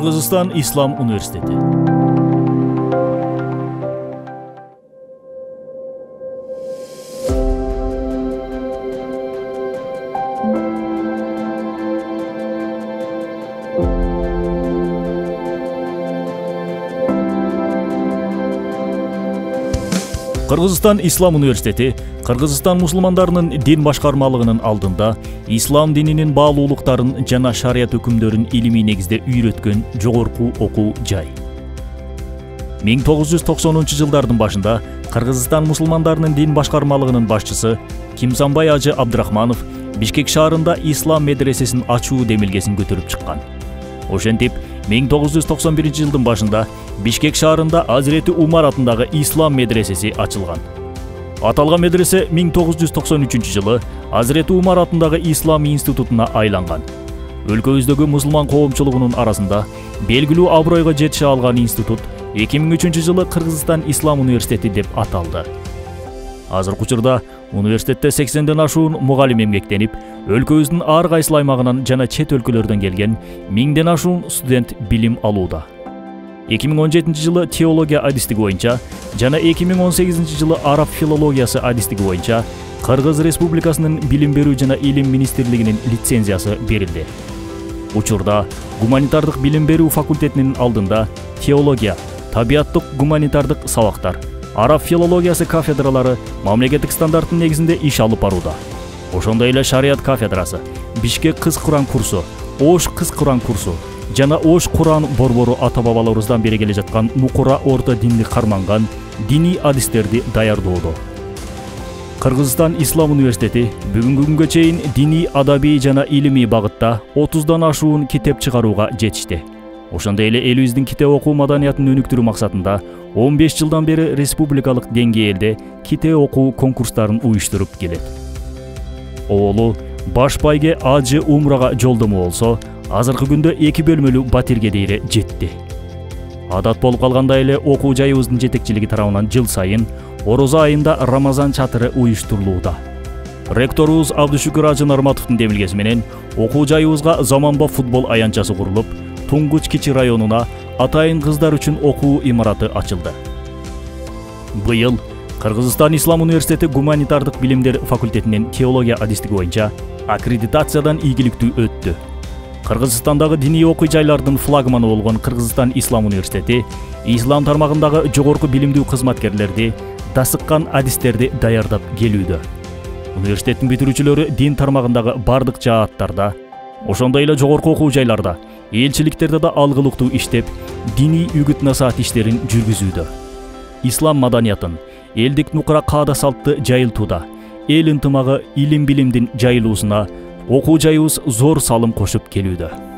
Кыргызстан Ислам университети. Кыргызстан Ислам университети Кыргызстан мусулмандарынын дин башкармалыгынын алдында ислам дининин баалуулуктарын жана шарият өкүмдөрүн илимий негизде үйрөткөн жогорку окуу жай. 1990-жылдардын башында Кыргызстан мусулмандарынын дин башкармалыгынын башчысы Кимсанбай Ажы Абдрахманов Бишкек шаарында ислам медресесин ачуу демилгесин көтөрүп чыккан. Ошентип 1991-жылдын башында Бишкек шаарында Азирети Умар атындагы ислам медресеси ачылган. Аталган медресе 1993-жылы Азирети Умар атындагы ислам институтуна айланган. Өлкөбүздөгү мусулман коомчулугунун арасында белгилүү абройго жетише алган институт 2003-жылы Кыргызстан Ислам университети деп аталды. Азыркы учурда университетте 80ден ашуун мугалим эмгектенип, өлкөбүздүн ар кайсы аймагынан жана чет өлкөлөрдөн келген 1000ден ашуун студент билим алууда. 2017-жылы теология адистиги боюнча жана 2018-жылы араб филологиясы адистиги боюнча Кыргыз Республикасынын билим берүү жана илим министрлигинин лицензиясы берилди. Учурда гуманитардык билим берүү факультетинин алдында теология, табияттык гуманитардык сабактар, араб филологиясы кафедралары мамлекеттик стандарттын негизинде иш алып барууда. Ошондой эле шарият кафедрасы, Бишкек кыз Куран курсу, Ош кыз Куран курсу жана Ош Куран борбору ата-бабаларыбыздан бери келе жаткан мукура орто динди карманган диний адистерди даярдоодо. Кыргызстан Ислам университети бүгүнкү күнгө чейин диний, адабий жана илимий багытта 30дан ашуун китеп чыгарууга жетишти. Ошондой эле элибиздин китеп окуу маданиятын өнүктүрүү максатында 15 жылдан бери республикалык деңгээлде китеп окуу конкурстарын уюштуруп келет. Оолу баш байге Ажы Умрага жолдому болсо, азыркы күндө 2 бөлмөлүү батирге дейре жетти. Адат болуп калгандай эле окуу жайыбыздын жетекчилиги тарабынан жыл сайын Орозо айында Рамазан чатыры уюштурулууда. Ректорубуз Абдышүкүр Ажы Нарматовдун демилгеси менен окуу жайыбызга заманба футбол аянтчасы курулуп, Туңгуч Кичи районуна атайын кыздар үчүн окуу имараты ачылды. Быйыл Кыргызстан Ислам университети гуманитардык билимдер факультетинин теология адистиги боюнча аккредитациядан ийгиликтүү өттү. Кыргызстандагы диний окуу жайлардын флагманы болгон Кыргызстан Ислам университети ислам тармагындагы жогорку билимдүү кызматкерлерди, дасыккан адистерди даярдап келүүдө. Университеттин бүтүрүүчүлөрү дин тармагындагы бардык жааттарда, ошондой эле жогорку окуу жайларда, элчиликтерде да алгылыктуу иштеп, диний үгүт насаат иштерин жүргүзүүдө. Ислам маданиятын, элдик нукура каада салтты жайылтууда, эл ынтымагы, илим билимдин жайылуусуна окуу жайыбыз зор салым кошуп келүүдө.